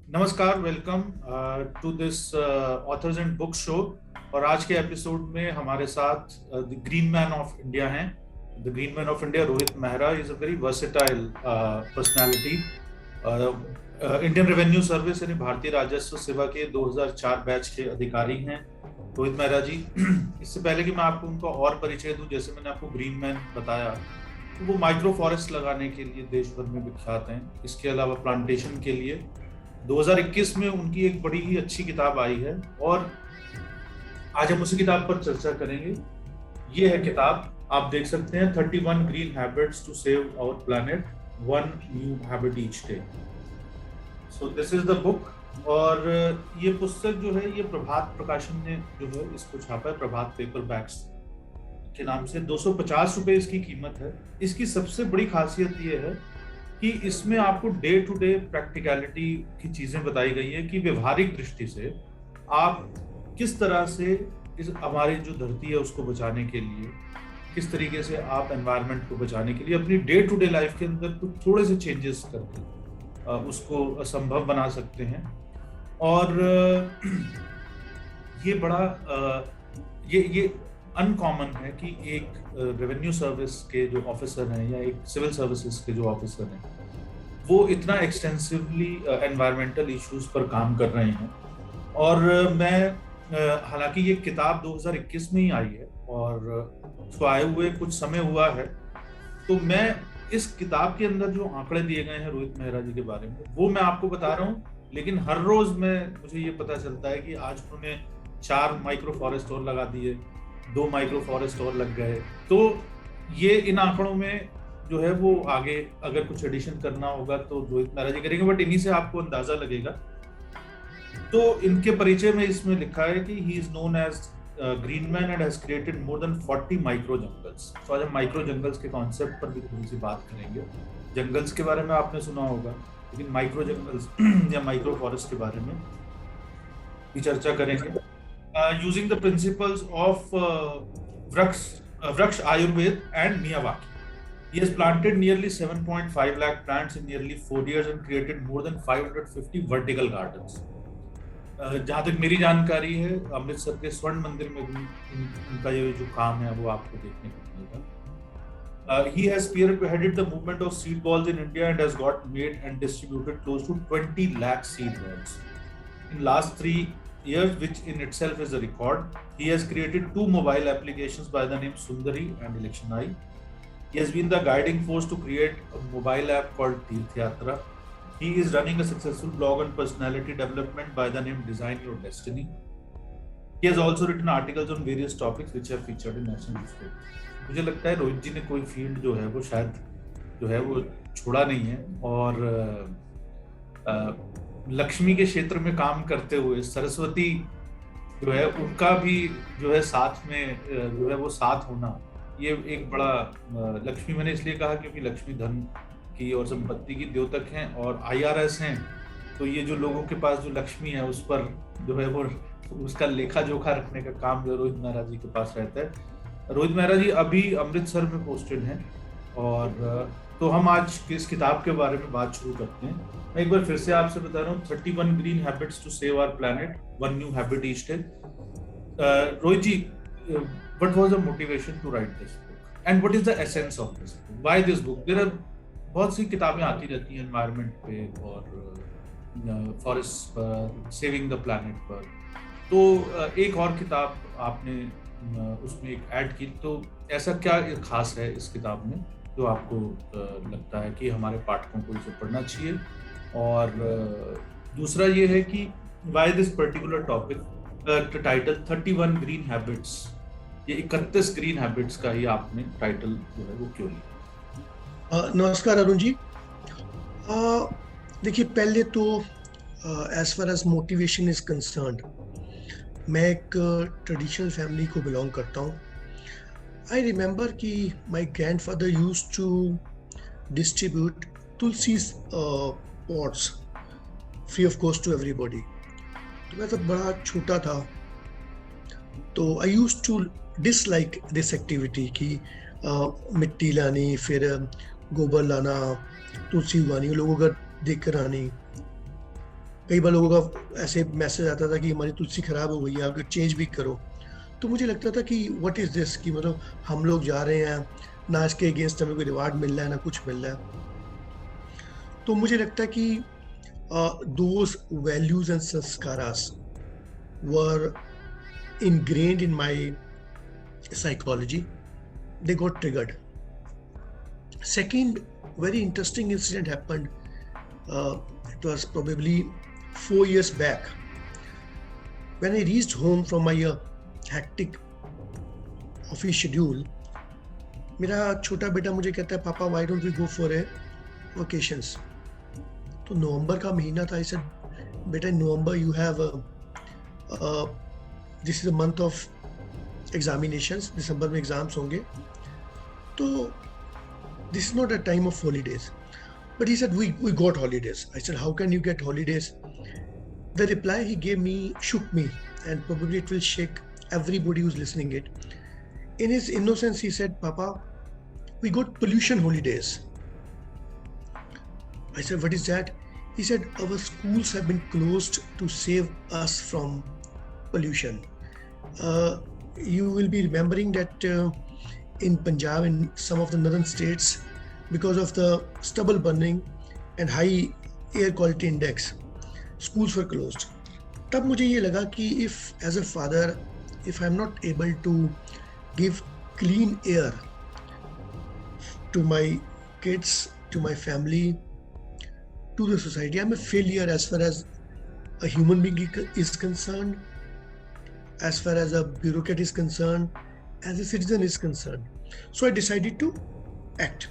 नमस्कार, welcome to this authors and book show. और आज के एपिसोड में हमारे साथ the green man of India हैं। The green man of India Rohit Mehra is a very versatile personality. Indian revenue service यानी भारतीय राजस्व सेवा के 2004 बैच के अधिकारी हैं रोहित मेहरा जी। इससे पहले कि मैं आपको उनका और परिचय दूं, जैसे मैंने आपको ग्रीन मैन बताया, तो वो माइक्रो फॉरेस्ट लगाने के लिए देश भर में विख्यात हैं। इसके अलावा प्लांटेशन के लिए 2021 में उनकी एक बड़ी ही अच्छी किताब आई है और आज हम उसी किताब पर चर्चा करेंगे। ये है किताब, आप देख सकते हैं, 31 green habits to save our planet, one new habit each day. So this is the book. और ये पुस्तक जो है, ये प्रभात प्रकाशन ने जो है इसको छापा है, प्रभात पेपर बैग्स के नाम से। 250 रुपए इसकी कीमत है। इसकी सबसे बड़ी खासियत ये है कि इसमें आपको डे टू डे प्रैक्टिकलिटी की चीजें बताई गई है कि व्यवहारिक दृष्टि से आप किस तरह से इस हमारी जो धरती है उसको बचाने के लिए, किस तरीके से आप एनवायरनमेंट को बचाने के लिए अपनी डे टू डे लाइफ के अंदर कुछ थोड़े से चेंजेस करके उसको संभव बना सकते हैं। और ये बड़ा ये अनकॉमन है कि एक रेवेन्यू सर्विस के जो ऑफिसर हैं या एक सिविल सर्विसेज के जो ऑफिसर हैं, वो इतना एक्सटेंसिवली एनवायरमेंटल इश्यूज पर काम कर रहे हैं। और मैं हालांकि ये किताब 2021 में ही आई है और उसको आए हुए कुछ समय हुआ है, तो मैं इस किताब के अंदर जो आंकड़े दिए गए हैं रोहित मेहरा जी के बारे में वो मैं आपको बता रहा हूँ। लेकिन हर रोज मुझे ये पता चलता है कि आज उन्होंने 4 माइक्रो फॉरेस्ट और लगा दिए, 2 माइक्रो फॉरेस्ट और लग गए। तो ये इन आंकड़ों में जो है वो आगे अगर कुछ एडिशन करना होगा तो रोहित मेहरा जी करेंगे, बट इन्हीं से आपको अंदाजा लगेगा। तो इनके परिचय में इसमें लिखा है कि he is known as green man and has created more than 40 micro jungles. तो आज हम माइक्रो जंगल्स के कॉन्सेप्ट पर भी थोड़ी सी बात करेंगे। जंगल्स के बारे में आपने सुना होगा, लेकिन माइक्रो जंगल्स या माइक्रो फॉरेस्ट के बारे में भी चर्चा करेंगे। यूजिंग द प्रिंसिपल्स ऑफ वृक्ष Ayurveda and Miyawaki, he has planted nearly 7.5 lakh plants in nearly 4 years and created more than 550 vertical gardens. जहाँ तक मेरी जानकारी है, अमृतसर के स्वर्ण मंदिर में भी उनका ये जो काम है वो आपको देखने को मिलेगा। He has spearheaded the movement of seed balls in India and has got made and distributed close to 20 lakh seed balls in last 3 years, which in itself is a record. He has created 2 mobile applications by the name Sundari and Electionai. He has been the guiding force to create a mobile app called Tirth Yatra. He is running a successful blog on personality development by the name Design Your Destiny. He has also written articles on various topics which have featured in national newspaper. मुझे लगता है रोहित जी ने कोई field जो है वो शायद जो है वो छोड़ा नहीं है। और लक्ष्मी के क्षेत्र में काम करते हुए सरस्वती जो है उनका भी जो है साथ में जो है वो साथ होना, ये एक बड़ा लक्ष्मी मैंने इसलिए कहा क्योंकि लक्ष्मी धन की और संपत्ति की द्योतक हैं और IRS हैं। तो ये जो लोगों के पास जो लक्ष्मी है उस पर जो है वो उसका लेखा जोखा रखने का काम जो रोहित मेहरा जी के पास रहता है। रोहित मेहरा जी अभी अमृतसर में पोस्टेड हैं। और तो हम आज इस किताब के बारे में बात शुरू करते हैं। मैं एक बार फिर से आपसे बता रहा हूँ, 31 green habits to save our planet, one new habit each day. Rohit ji, what was the motivation to write this book and what is the essence of this book? Why this book? There are बहुत सी किताबें आती रहती हैं environment पे और forest पर, saving the planet पर। तो एक और किताब आपने उसमें एक ऐड की, तो ऐसा क्या खास है इस किताब में जो आपको लगता है कि हमारे पाठकों को इसे पढ़ना चाहिए? और दूसरा ये है कि why this particular topic, title 31 green habits, ये 31 ग्रीन हैबिट्स का ही आपने टाइटल जो है वो क्यों लिया? नमस्कार अरुण जी। देखिए, पहले तो as far as motivation is concerned, मैं एक ट्रेडिशनल फैमिली को बिलोंग करता हूँ। आई रिमेंबर कि my grandfather used to distribute tulsi pots free of cost to everybody. तो मैं तब बड़ा छोटा था, तो I used to dislike this activity कि मिट्टी लानी, फिर गोबर लाना, तुलसी उगानी, लोगों का देख कर आनी। कई बार लोगों का ऐसे मैसेज आता था कि हमारी तुलसी खराब हो गई है, आप चेंज भी करो। तो मुझे लगता था कि व्हाट इज दिस, कि मतलब हम लोग जा रहे हैं, ना इसके अगेंस्ट हमें कोई रिवार्ड मिल रहा है ना कुछ मिल रहा है। तो मुझे लगता है कि those values and sanskaras were ingrained in my psychology. They got triggered. Second very interesting incident happened. It was probably 4 years back when I reached home from my hectic office schedule. मेरा छोटा बेटा मुझे कहता है, पापा why don't we go for a vacations? तो नवंबर का महीना था। I said, बेटा in November you have this is a month of examinations, दिसंबर में एग्जाम्स होंगे, तो this is not a time of holidays. But he said, we got holidays. I said, how can you get holidays? The reply he gave me shook me, and probably it will shake everybody who's listening it. In his innocence, he said, Papa, we got pollution holidays. I said, what is that? He said, our schools have been closed to save us from pollution. You will be remembering that in Punjab and some of the northern states, because of the stubble burning and high air quality index, schools were closed. तब मुझे ये लगा कि if as a father, if I'm not able to give clean air to my kids, to my family, to the society, I'm a failure as far as a human being is concerned, as far as a bureaucrat is concerned, as a citizen is concerned. So I decided to act.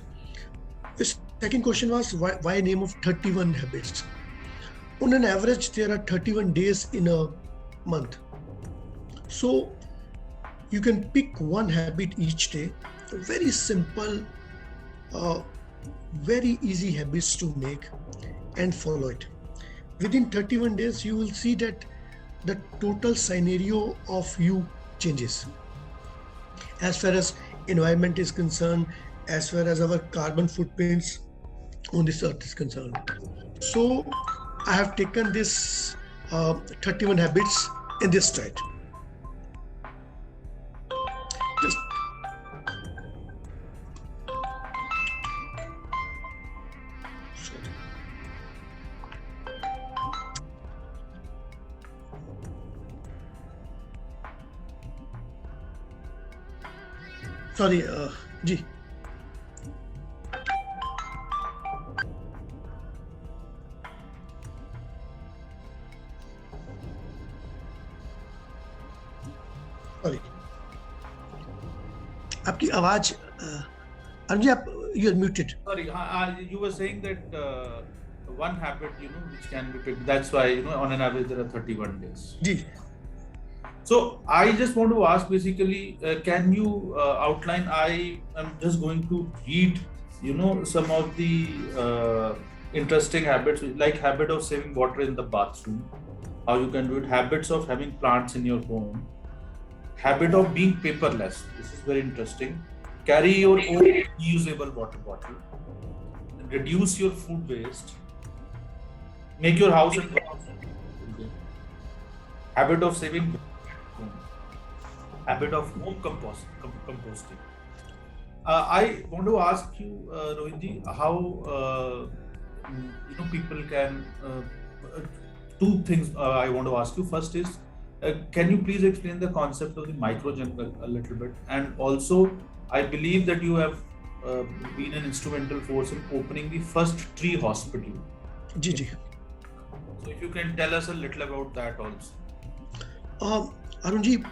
The second question was, why a name of 31 habits? On an average, there are 31 days in a month. So you can pick one habit each day, very simple, very easy habits to make and follow it. Within 31 days, you will see that the total scenario of you changes. As far as environment is concerned, as far as our carbon footprints on this earth is concerned. So I have taken this 31 habits in this stride. Just sorry, ji. Sorry. आपकी आवाज अरुण जी, आप you are muted. Sorry, you were saying that one habit, which can be picked. That's why, on an average there are 31 days. Ji. So I just want to ask, basically, can you outline? I am just going to read, some of the interesting habits, like habit of saving water in the bathroom, how you can do it, habits of having plants in your home, habit of being paperless. This is very interesting. Carry your own reusable water bottle, reduce your food waste, make your house and habit of saving, habit of home composting. I want to ask you, Rohitji, how people can two things I want to ask you. First is, can you please explain the concept of the micro jungle a little bit? And also, I believe that you have been an instrumental force in opening the first tree hospital. Ji. So if you can tell us a little about that also. Arun ji,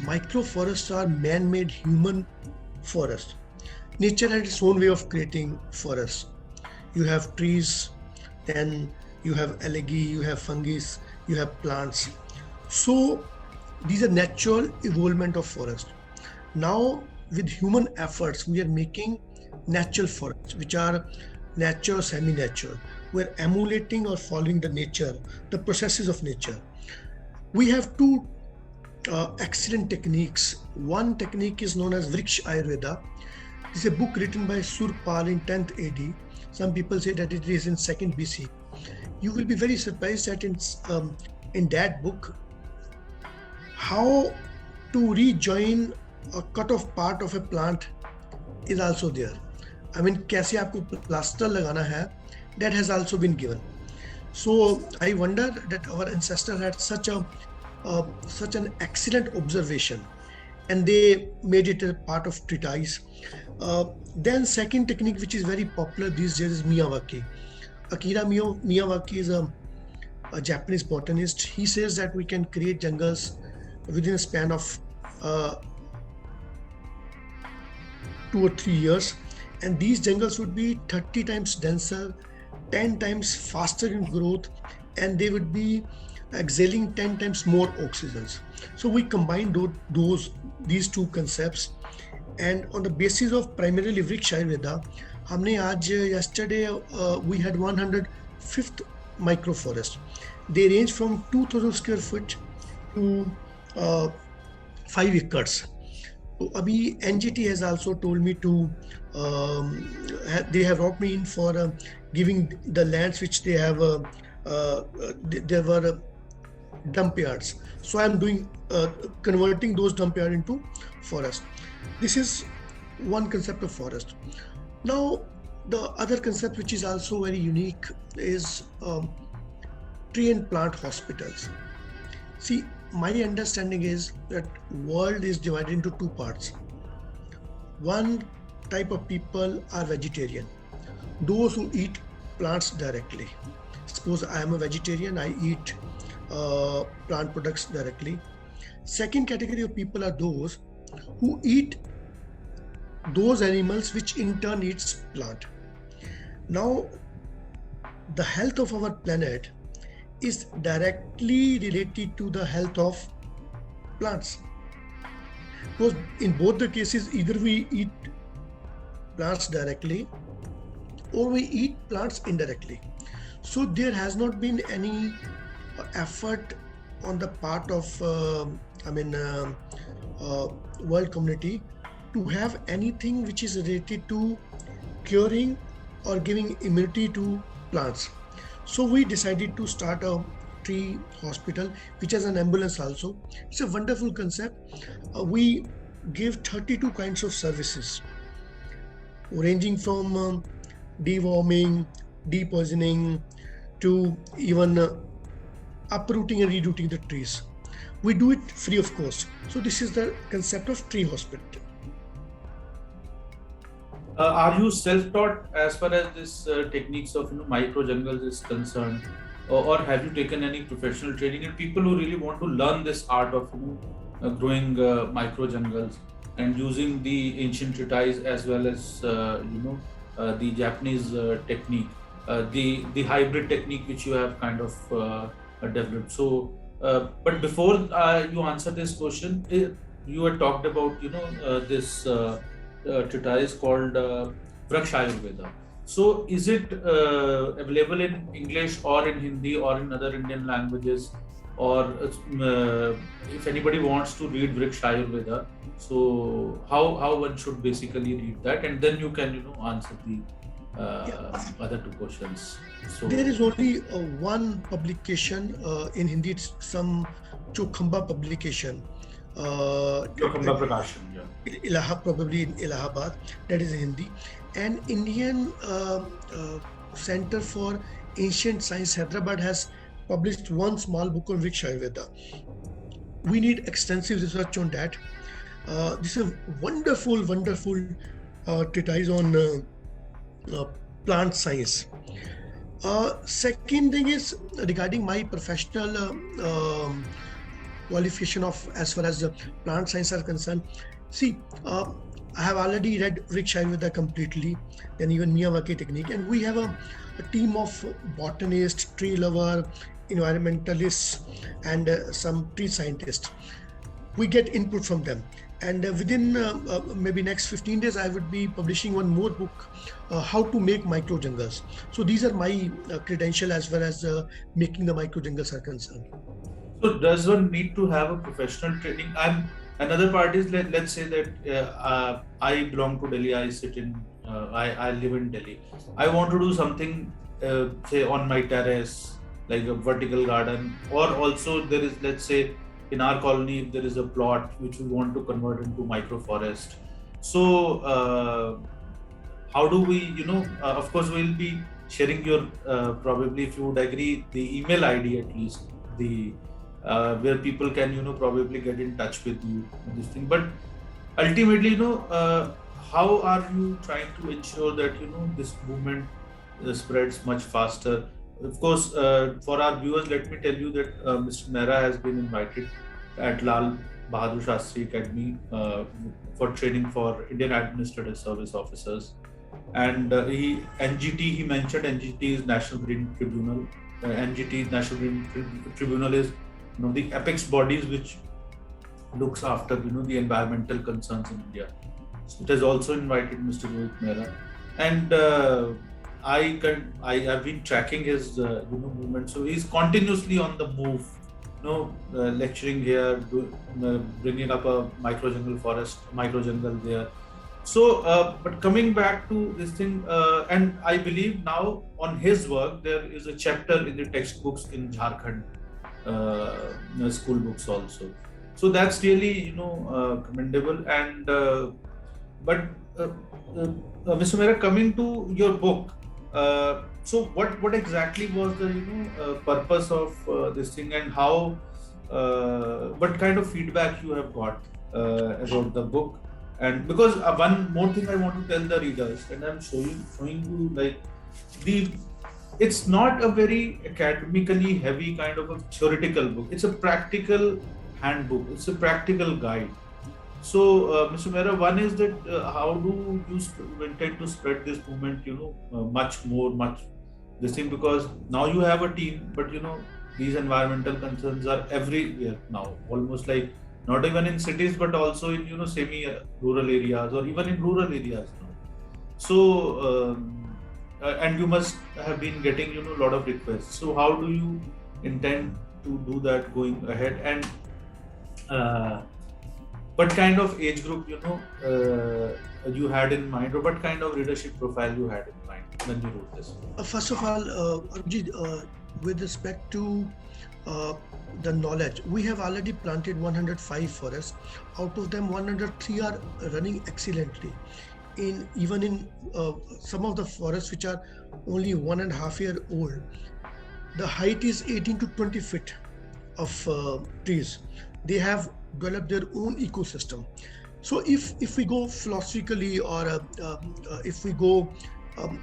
micro forests are man-made human forests. Nature had its own way of creating forests. You have trees, then you have algae, you have fungi, you have plants. So these are natural evolvement of forest. Now with human efforts, we are making natural forests, which are natural, semi-natural. We're emulating or following the nature, the processes of nature. We have two excellent techniques. One technique is known as Vriksha Ayurveda. It's a book written by Surpal in 10th AD. Some people say that it is in 2nd BC. you will be very surprised that in that book, how to rejoin a cut off part of a plant is also there. I mean, कैसे आपको plaster लगाना है, that has also been given. So I wonder that our ancestors had such an excellent observation, and they made it a part of treatise. Then second technique, which is very popular these days, is Miyawaki. Akira Miyawaki is a Japanese botanist. He says that we can create jungles within a span of 2 or 3 years, and these jungles would be 30 times denser, 10 times faster in growth, and they would be exhaling 10 times more oxygens. So we combine these two concepts, and on the basis of primarily Vriksha Ayurveda, हमने आज yesterday we had 105th microforest. They range from 2,000 square foot to 5 acres. So abhi NGT has also told me to they have brought me in for giving the lands which they have there were dump yards. So I'm doing converting those dump yards into forest. This is one concept of forest. Now the other concept which is also very unique is tree and plant hospitals. See, my understanding is that world is divided into two parts. One type of people are vegetarian, those who eat plants directly. Suppose I am a vegetarian, I eat plant products directly. Second category of people are those who eat those animals which in turn eats plant. Now, the health of our planet is directly related to the health of plants. Because in both the cases, either we eat plants directly or we eat plants indirectly. So there has not been any effort on the part of world community to have anything which is related to curing or giving immunity to plants. So we decided to start a tree hospital which has an ambulance also. It's a wonderful concept. We give 32 kinds of services ranging from deworming, depoisoning to even uprooting and rooting the trees. We do it free of cost. So this is the concept of tree hospital. Are you self-taught as far as this techniques of micro jungles is concerned, or have you taken any professional training? And people who really want to learn this art of growing micro jungles and using the ancient treatise as well as the Japanese technique, the hybrid technique which you have kind of developed. So, but before you answer this question, you had talked about this treatise called Vriksha Ayurveda. So is it available in English or in Hindi or in other Indian languages? Or if anybody wants to read Vriksha Ayurveda, so how one should basically read that, and then you can answer the other two questions. So there is only one publication in Hindi. It's some Chokhamba publication. Chokhamba Prakashan, Probably in Allahabad, that is in Hindi. And Indian Center for Ancient Science, Hyderabad, has published one small book on Vriksha Ayurveda. We need extensive research on that. This is a wonderful treatise on plant science. Second thing is regarding my professional qualification of as far as the plant science are concerned. See, I have already read Vriksha Ayurveda completely, then even Miyawaki technique, and we have a team of botanists, tree lover, environmentalists, and some tree scientists. We get input from them, and within maybe next 15 days, I would be publishing one more book, how to make micro jungles. So these are my credentials as far as making the micro jungles are concerned. So does one need to have a professional training? Another part is, let's say that I belong to Delhi. I live in Delhi. I want to do something say on my terrace, like a vertical garden, or also there is, let's say, in our colony, if there is a plot which we want to convert into micro forest. So how do we, of course, we'll be sharing your, probably, if you would agree, the email ID at least, the where people can, probably get in touch with you on this thing. But ultimately, how are you trying to ensure that, this movement spreads much faster? Of course, for our viewers, let me tell you that Mr. Mehra has been invited at Lal Bahadur Shastri Academy for training for Indian Administrative Service officers. And he mentioned NGT is National Green Tribunal. NGT, National Green Tribunal, is one of the apex bodies which looks after, the environmental concerns in India. So it has also invited Mr. Rohit Mehra, and I have been tracking his movement. So he's continuously on the move, lecturing here, bringing up a micro jungle there. So, but coming back to this thing, and I believe now on his work there is a chapter in the textbooks in Jharkhand, school books also. So that's really, commendable. And but Mr. Mehra, coming to your book, so what exactly was the purpose of this thing, and how what kind of feedback you have got about the book? And because one more thing I want to tell the readers, and I'm showing you, like, it's not a very academically heavy kind of a theoretical book. It's a practical handbook. It's a practical guide. So, Mr. Mehra, one is that how do you intend to spread this movement, much this thing, because now you have a team, but these environmental concerns are everywhere now, almost like not even in cities, but also in semi-rural areas, or even in rural areas now. So, and you must have been getting a lot of requests. So, how do you intend to do that going ahead? And what kind of age group you had in mind, or what kind of readership profile you had in mind when you wrote this? First of all, Arjit, with respect to the knowledge, we have already planted 105 forests. Out of them, 103 are running excellently. Even in some of the forests which are only 1.5 years old, the height is 18 to 20 feet of trees. They have developed their own ecosystem. So if we go philosophically, or if we go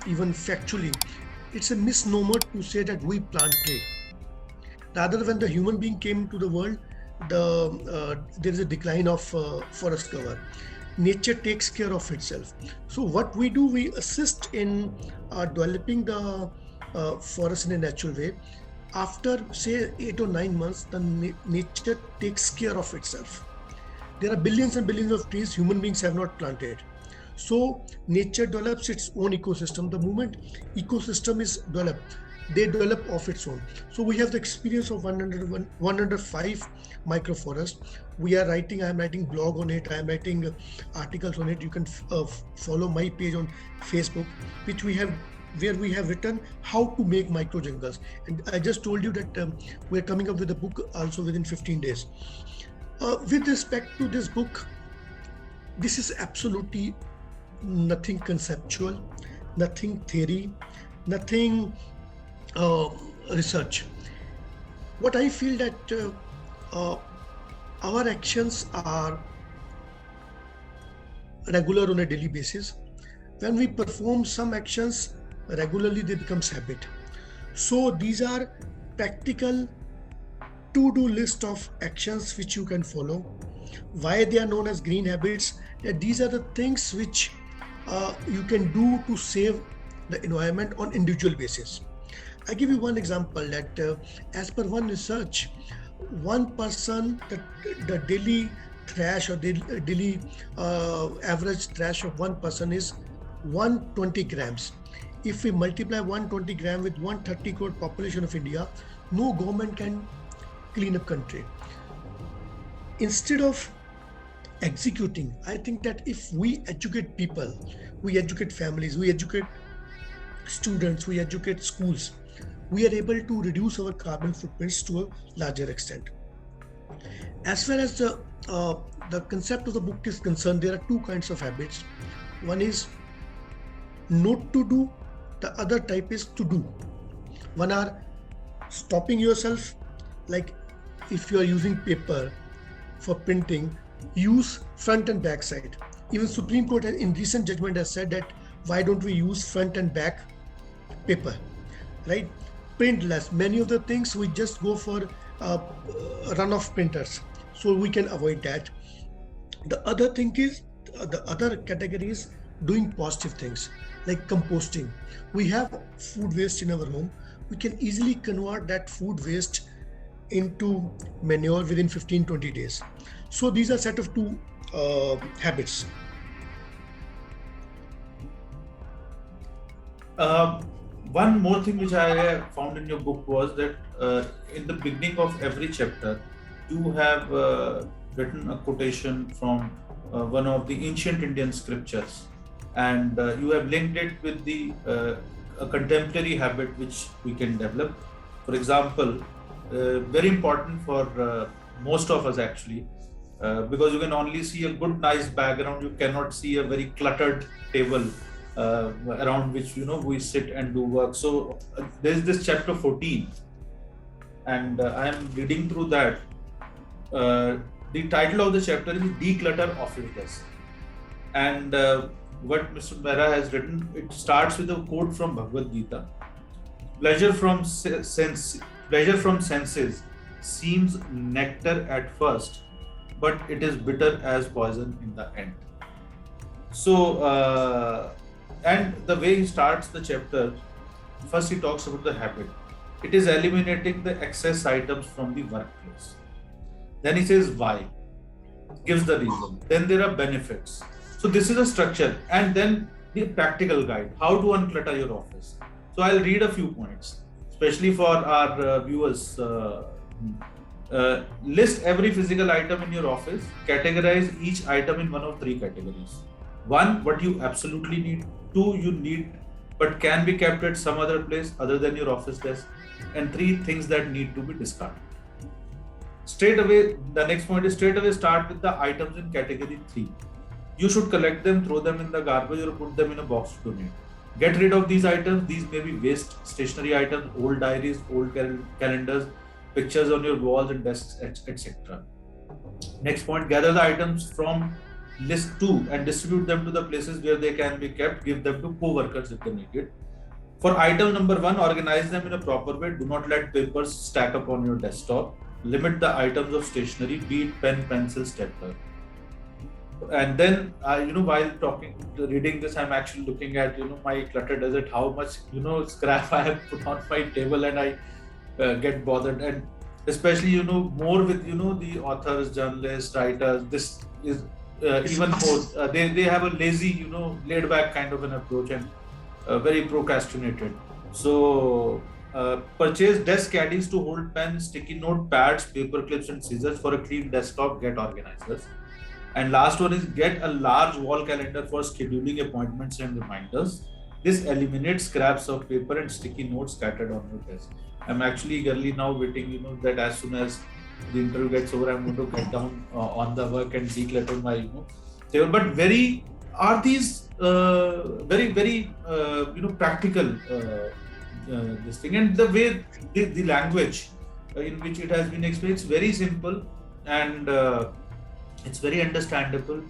even factually, it's a misnomer to say that we plant tree. Rather, when the human being came to the world, there is a decline of forest cover. Nature takes care of itself. So what we do, we assist in developing the forest in a natural way. After, say, 8 or 9 months, the nature takes care of itself. There are billions and billions of trees human beings have not planted. So nature develops its own ecosystem. The moment ecosystem is developed, they develop of its own. So we have the experience of 105 microforests. I am writing blog on it. I am writing articles on it. You can follow my page on Facebook, where we have written how to make micro jungles. And I just told you that we're coming up with a book also within 15 days. With respect to this book, this is absolutely nothing conceptual, nothing theory, nothing research. What I feel that our actions are regular on a daily basis. When we perform some actions regularly, they become habit. So these are practical to-do list of actions which you can follow. Why they are known as green habits? That these are the things which you can do to save the environment on individual basis. I give you one example that as per one research, one person, the daily trash or daily average trash of one person is 120 grams. If we multiply 120 gram with 130 crore population of India, no government can clean up country. Instead of executing, I think that if we educate people, we educate families, we educate students, we educate schools, we are able to reduce our carbon footprints to a larger extent. As far as the concept of the book is concerned, there are two kinds of habits. One is not to do, the other type is to do. One are stopping yourself, like if you are using paper for printing, use front and back side. Even Supreme Court in recent judgment has said that why don't we use front and back paper, right? Print less. Many of the things we just go for run-off printers, so we can avoid that. The other thing is, the other category is doing positive things like composting. We have food waste in our home. We can easily convert that food waste into manure within 15-20 days. So these are set of two habits. One more thing which I found in your book was that in the beginning of every chapter, you have written a quotation from one of the ancient Indian scriptures, and you have linked it with the a contemporary habit which we can develop. For example, very important for most of us actually, because you can only see a good, nice background. You cannot see a very cluttered table around which we sit and do work. So there is this chapter 14, and I am reading through that. The title of the chapter is Declutter Office Desk, and what Mr. Mehra has written, it starts with a quote from Bhagavad Gita: pleasure from senses seems nectar at first, but it is bitter as poison in the end. So and the way he starts the chapter, first he talks about the habit. It is eliminating the excess items from the workplace. Then he says why, gives the reason. Then there are benefits. So this is a structure, and then the practical guide, how to unclutter your office. So I'll read a few points, especially for our viewers. List every physical item in your office. Categorize each item in one of three categories. 1, what you absolutely need. 2, you need but can be kept at some other place other than your office desk. And 3, things that need to be discarded. Straight away, the next point is straight away start with the items in category 3. You should collect them, throw them in the garbage, or put them in a box to donate. Get rid of these items. These may be waste stationery items, old diaries, old calendars, pictures on your walls and desks, etc. Next point, gather the items from list 2 and distribute them to the places where they can be kept. Give them to co-workers if they need it. For item number 1, organize them in a proper way. Do not let papers stack up on your desktop. Limit the items of stationery, be it pen, pencil, stapler. And then, while reading this, I'm actually looking at, my clutter desert, how much, scrap I have put on my table, and I get bothered. And especially, more with, the authors, journalists, writers, this is even more, they have a lazy, laid back kind of an approach, and very procrastinated. So purchase desk caddies to hold pens, sticky note pads, paper clips and scissors. For a clean desktop, get organizers. And last one is get a large wall calendar for scheduling appointments and reminders. This eliminates scraps of paper and sticky notes scattered on your desk. I'm actually eagerly now waiting, that as soon as the interview gets over, I'm going to get down on the work and declutter my, table. But are these very, very, practical, this thing. And the way, the language in which it has been explained, it's very simple, and it's very understandable.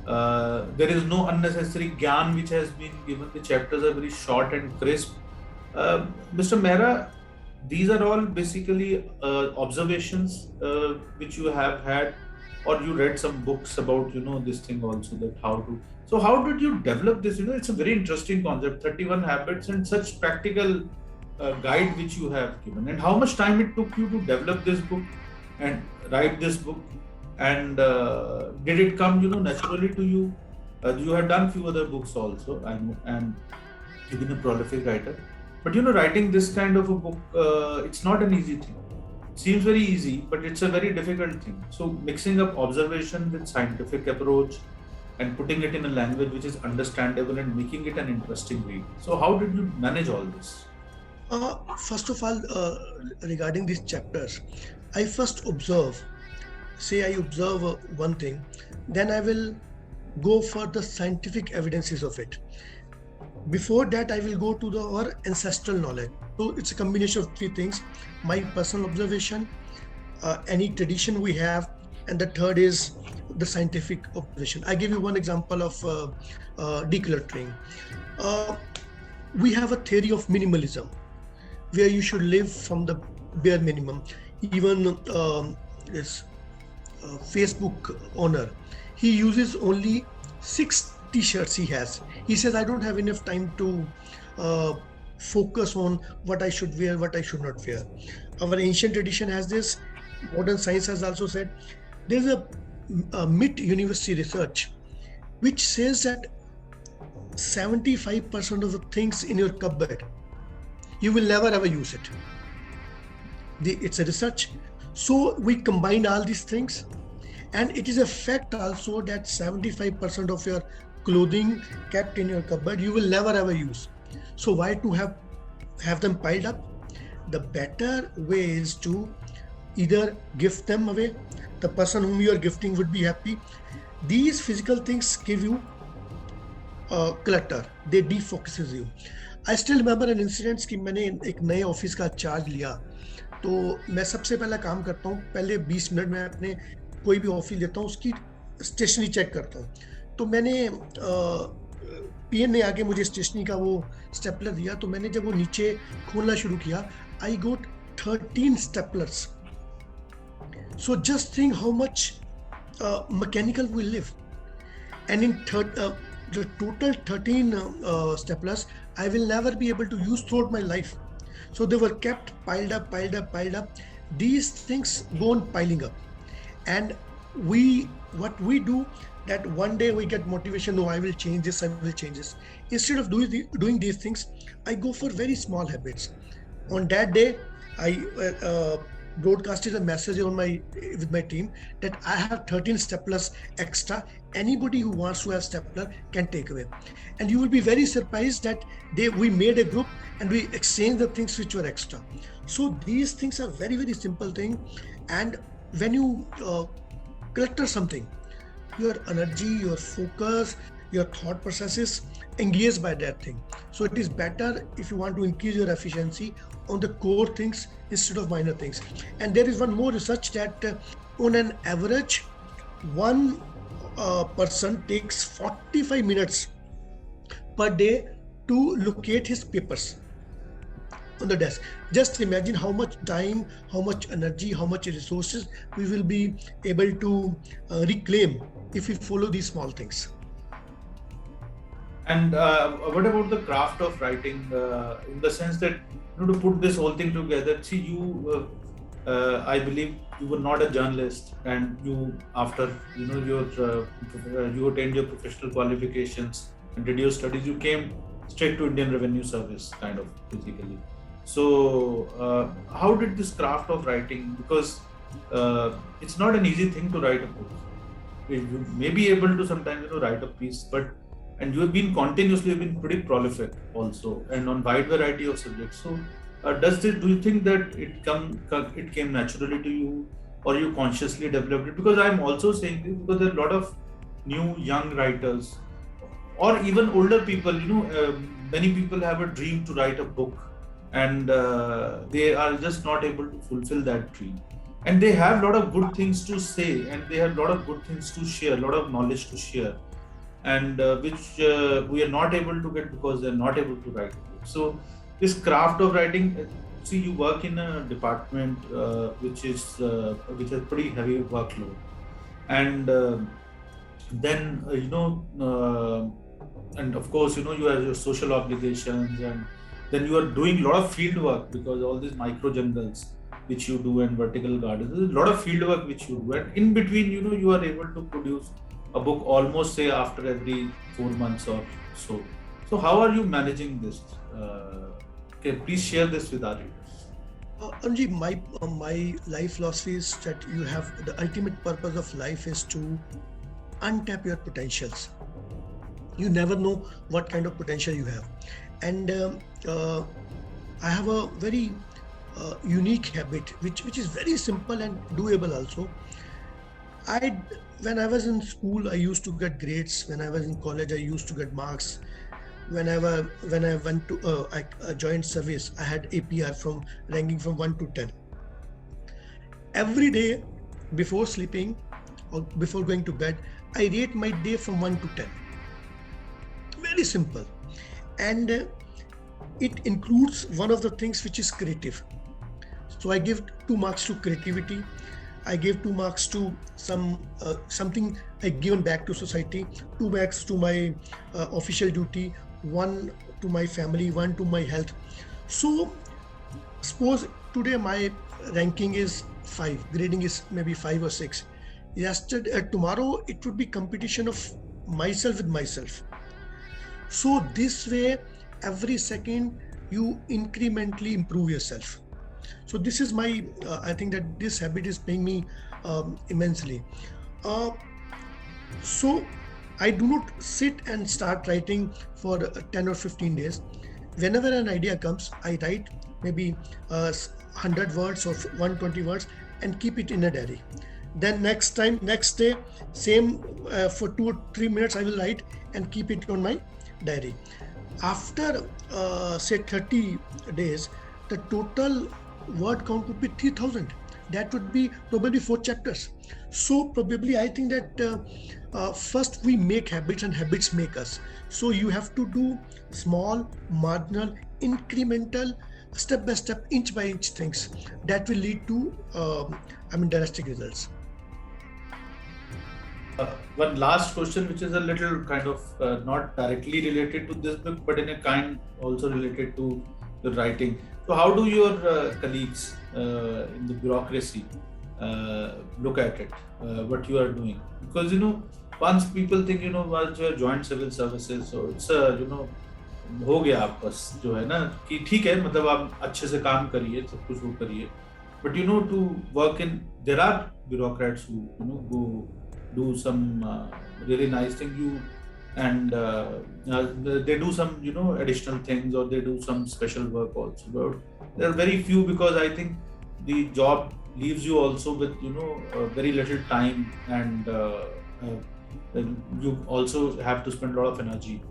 There is no unnecessary gyan which has been given. The chapters are very short and crisp. Mr. Mehra, these are all basically observations which you have had, or you read some books about, this thing also, that how to. So how did you develop this? It's a very interesting concept, 31 habits, and such practical guide which you have given. And how much time it took you to develop this book and write this book? And did it come, naturally to you? You have done few other books also, and you've been a prolific writer. But writing this kind of a book, it's not an easy thing. It seems very easy, but it's a very difficult thing. So mixing up observation with scientific approach, and putting it in a language which is understandable and making it an interesting read. So how did you manage all this? First of all, regarding these chapters, I first observe. Say I observe one thing, then I will go for the scientific evidences of it. Before that, I will go to our ancestral knowledge. So it's a combination of three things: my personal observation, any tradition we have, and the third is the scientific observation. I give you one example of decluttering. Uh, we have a theory of minimalism where you should live from the bare minimum. Even this Facebook owner, he uses only 6 t-shirts he has. He says, I don't have enough time to uh, focus on what I should wear, what I should not wear. Our ancient tradition has this. Modern science has also said there's a MIT university research which says that 75% of the things in your cupboard you will never ever use it. It's a research. So we combine all these things, and it is a fact also that 75% of your clothing kept in your cupboard you will never ever use. So why to have them piled up? The better way is to either gift them away. The person whom you are gifting would be happy. These physical things give you clutter. They defocuses you. I still remember an incident कि मैंने एक नए office का charge लिया, तो मैं सबसे पहला काम करता हूँ, पहले 20 मिनट में अपने कोई भी ऑफिस लेता हूँ, उसकी स्टेशनरी चेक करता हूँ. तो मैंने पीएन ने आके मुझे स्टेशनरी का वो स्टेपलर दिया, तो मैंने जब वो नीचे खोलना शुरू किया, आई गोट 13 staplers. So just think how much mechanical we live. And in the total 13 staplers, I will never be able to use throughout my life. So they were kept piled up. These things go on piling up. And what we do, that one day we get motivation, no, I will change this. Instead of doing these things, I go for very small habits. On that day, I broadcasted a message with my team that I have 13 staplers extra. Anybody who wants to have stapler can take away. And you will be very surprised that we made a group and we exchanged the things which were extra. So these things are very, very simple thing. And when you clutter something, your energy, your focus, your thought processes engaged by that thing. So it is better if you want to increase your efficiency on the core things instead of minor things. And there is one more research that on an average, one person takes 45 minutes per day to locate his papers on the desk. Just imagine how much time, how much energy, how much resources we will be able to reclaim if we follow these small things. And what about the craft of writing, in the sense that, to put this whole thing together? See, you, I believe you were not a journalist, and you, after you attained your professional qualifications and did your studies, you came straight to Indian Revenue Service, kind of basically. So how did this craft of writing? Because it's not an easy thing to write a book. You may be able to sometimes write a piece, and you have been pretty prolific also, and on wide variety of subjects. So do you think that it came naturally to you, or you consciously developed it? Because I'm also saying this because there are a lot of new young writers, or even older people, many people have a dream to write a book, and they are just not able to fulfill that dream. And they have a lot of good things to say, and they have a lot of good things to share, a lot of knowledge to share, and which we are not able to get because they're not able to write a book. So this craft of writing, see, you work in a department which has pretty heavy workload, and then and of course you have your social obligations, and then you are doing a lot of field work, because all these micro jungles which you do and vertical gardens, there's a lot of field work which you do, and in between you are able to produce a book almost, say, after every 4 months or so. So how are you managing this? Please share this with our readers. Anji, my life philosophy is that the ultimate purpose of life is to untap your potentials. You never know what kind of potential you have. And I have a very unique habit, which is very simple and doable also. I When I was in school, I used to get grades. When I was in college, I used to get marks. When I went to I joined service, I had APR from ranking from 1 to 10. Every day before sleeping or before going to bed, I rate my day from 1 to 10. Very simple. And it includes one of the things which is creative. So I give 2 marks to creativity. I gave 2 marks to something I given back to society, 2 marks to my official duty, 1 to my family, 1 to my health. So suppose today my ranking is 5, grading is maybe 5 or 6. Tomorrow it would be competition of myself with myself. So this way, every second you incrementally improve yourself. So this is my, I think that this habit is paying me immensely. So I do not sit and start writing for 10 or 15 days. Whenever an idea comes, I write maybe 100 words or 120 words and keep it in a diary. Then next day, same for 2 or 3 minutes I will write and keep it on my diary. After say 30 days, the total word count would be 3000. That would be probably 4 chapters. So probably I think that first we make habits and habits make us. So you have to do small, marginal, incremental, step by step, inch by inch things that will lead to drastic results. One last question, which is a little kind of not directly related to this book, but in a kind also related to the writing. So how do your colleagues in the bureaucracy look at it, what you are doing? Because, once people think, once you have joined civil services, so it's, हो गया आप बस जो है ना कि ठीक है, मतलब आप अच्छे से काम करिए, सब कुछ वो करिए. But to work in, there are bureaucrats who, go do some really nice thing, and they do some additional things, or they do some special work also. But there are very few, because I think the job leaves you also with very little time, and you also have to spend a lot of energy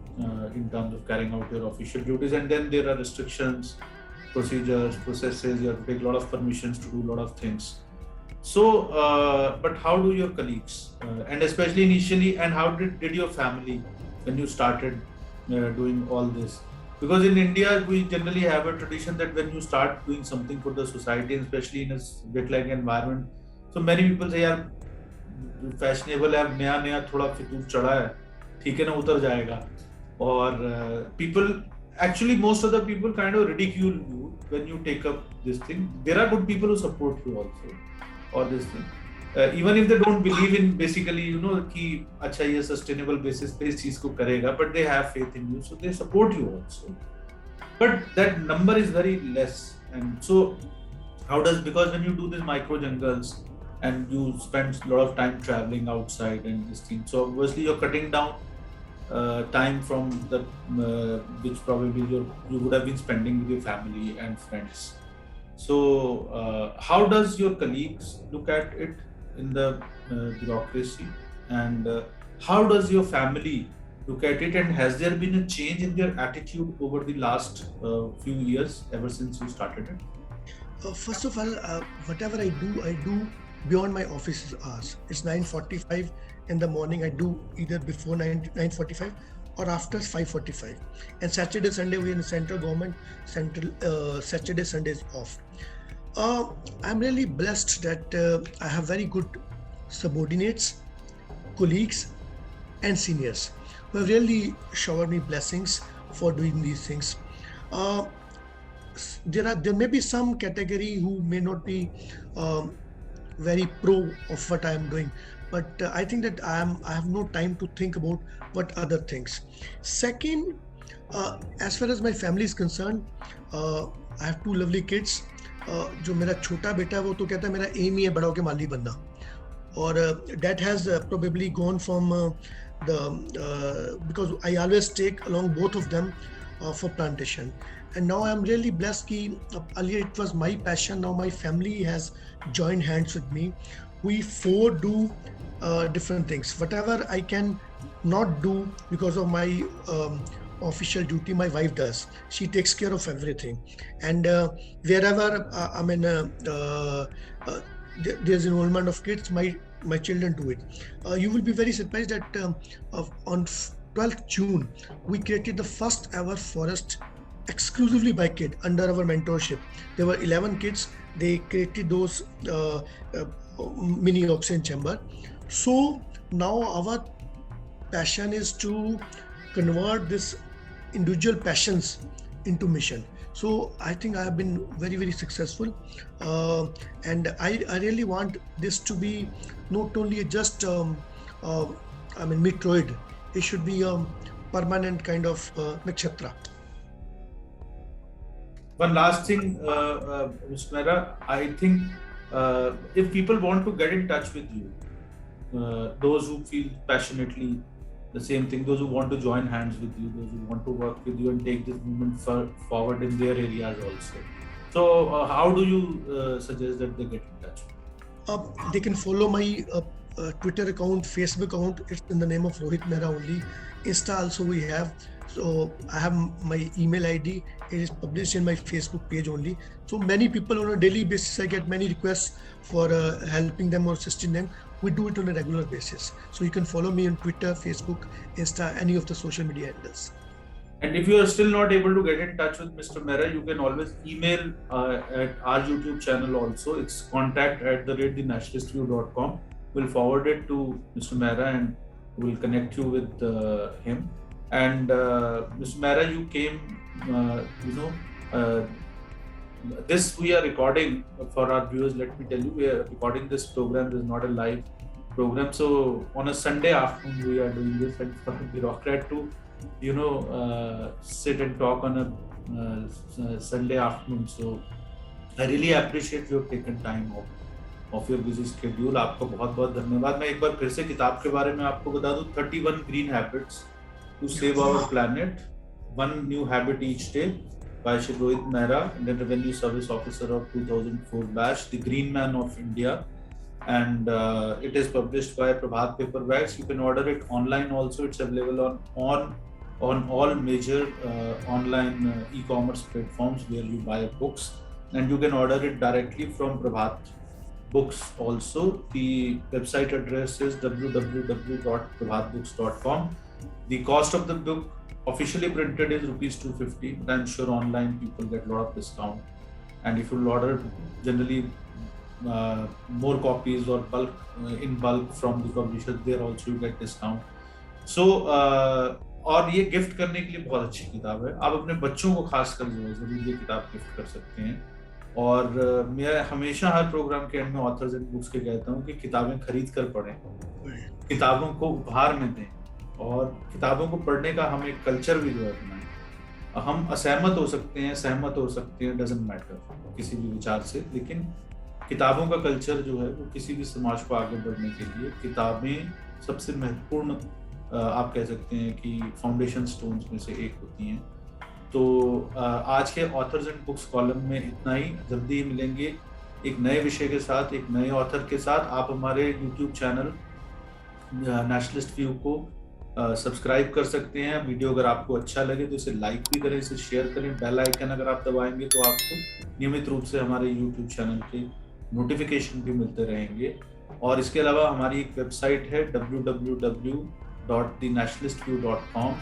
in terms of carrying out your official duties. And then there are restrictions, procedures, processes. You have to take a lot of permissions to do a lot of things. So, but how do your colleagues, and especially initially, and how did your family, when you started doing all this? Because in India, we generally have a tradition that when you start doing something for the society, and especially in a bit-like environment, so many people say, यार fashionable है, नया थोड़ा फितूर चढ़ा है, ठीक है ना, उतर जाएगा. Or people, actually most of the people kind of ridicule you when you take up this thing. There are good people who support you also, or this thing. Even if they don't believe in basically, कि अच्छा ये sustainable basis पे इस चीज को करेगा, but they have faith in you, so they support you also. But that number is very less. And so because when you do these micro jungles and you spend a lot of time traveling outside and this thing, so obviously you're cutting down time from the which probably you would have been spending with your family and friends. So how does your colleagues look at it in the bureaucracy, and how does your family look at it, and has there been a change in their attitude over the last few years, ever since you started it? First of all, whatever I do beyond my office hours. It's 9:45 in the morning. I do either before 9:45 or after 5:45. And Saturday, Sunday, we're in central government. Saturday, Sunday is off. I'm really blessed that I have very good subordinates, colleagues, and seniors who have really showered me blessings for doing these things. There may be some category who may not be very pro of what I am doing, but I think that I have no time to think about what other things. Second, as far as my family is concerned, I have 2 lovely kids. जो मेरा छोटा बेटा है वो तो कहता है मेरा एम ही है बड़ा होके माली बनना, or that has probably gone from because I always take along both of them for plantation. And now I'm really blessed ki earlier it was my passion, now my family has joined hands with me. We four do different things. Whatever I can not do because of my official duty, my wife does. She takes care of everything. And wherever there's enrollment of kids, my children do it. You will be very surprised that on 12th June, we created the first ever forest exclusively by kid under our mentorship. There were 11 kids. They created those mini oxygen chamber. So now our passion is to convert this individual passions into mission. So I think I have been very, very successful, and I really want this to be not only just meteoroid. It should be a permanent kind of nakshatra. One last thing, Mr. Mehra, I think if people want to get in touch with you, those who feel passionately the same thing, those who want to join hands with you, those who want to work with you and take this movement forward in their areas also. So how do you suggest that they get in touch? They can follow my Twitter account, Facebook account. It's in the name of Rohit Mehra only. Insta also we have. So I have my email ID. It is published in my Facebook page only. So many people on a daily basis, I get many requests for helping them or assisting them. We do it on a regular basis. So you can follow me on Twitter, Facebook, Insta, any of the social media handles. And if you are still not able to get in touch with Mr. Mehra, you can always email at our YouTube channel also. It's contact@thenationalistview.com. We'll forward it to Mr. Mehra and we'll connect you with him. And Mr. Mehra, you came, this we are recording for our viewers. Let me tell you, we are recording this program. This is not a live program. So on a Sunday afternoon, we are doing this, and for a bureaucrat to, sit and talk on a Sunday afternoon. So I really appreciate you have taken time of your busy schedule. आपको बहुत-बहुत धन्यवाद. मैं एक बार फिर से किताब के बारे में आपको बता दूं. 31 Green Habits to Save Our Planet, One New Habit Each Day, by Shri Rohit Mehra, Indian Revenue Service Officer of 2004 batch, the Green Man of India, and it is published by Prabhat Paperbacks. You can order it online also. It's available on all major online e-commerce platforms where you buy books, and you can order it directly from Prabhat Books also. The website address is www.prabhatbooks.com. The cost of the book officially printed is ₹250, but I'm sure online people get a lot of discount. And if you order generally more copies or in bulk from the publishers, there also you get discount. So और ये gift करने के लिए बहुत अच्छी किताब है. आप अपने बच्चों को खासकर जो है जरूर ये किताब गिफ्ट कर सकते हैं. और मैं हमेशा हर प्रोग्राम के एंड में ऑथर्स एंड बुक्स के कहता हूँ कि किताबें खरीद कर पढ़ें, किताबों को उपहार में दें, और किताबों को पढ़ने का हम एक कल्चर भी जो है बनाएं. हम असहमत हो सकते हैं, सहमत हो सकते हैं, डजंट मैटर किसी भी विचार से, लेकिन किताबों का कल्चर जो है वो किसी भी समाज को आगे बढ़ने के लिए किताबें सबसे महत्वपूर्ण आप कह सकते हैं कि फाउंडेशन स्टोन्स में से एक होती हैं. तो आज के ऑथर्स एंड बुक्स कॉलम में इतना ही. जल्दी ही मिलेंगे एक नए विषय के साथ, एक नए ऑथर के साथ. आप हमारे यूट्यूब चैनल नेशनलिस्ट व्यू को सब्सक्राइब कर सकते हैं. वीडियो अगर आपको अच्छा लगे तो इसे लाइक भी करें, इसे शेयर करें. बेल आइकन अगर आप दबाएंगे तो आपको नियमित रूप से हमारे यूट्यूब चैनल के नोटिफिकेशन भी मिलते रहेंगे. और इसके अलावा हमारी एक वेबसाइट है www.thenationalistview.com.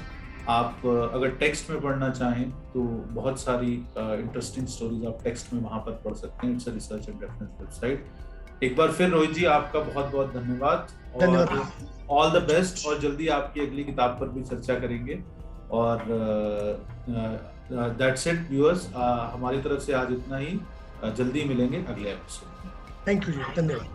आप अगर टेक्स्ट में पढ़ना चाहें तो बहुत सारी इंटरेस्टिंग स्टोरीज आप टेक्स्ट में वहाँ पर पढ़ सकते हैं. It's a research and reference website. एक बार फिर रोहित जी आपका बहुत बहुत धन्यवाद और ऑल द बेस्ट. और जल्दी आपकी अगली किताब पर भी चर्चा करेंगे. और दैट्स इट व्यूअर्स, हमारी तरफ से आज इतना ही. जल्दी मिलेंगे अगले एपिसोड में. थैंक यू जी, धन्यवाद.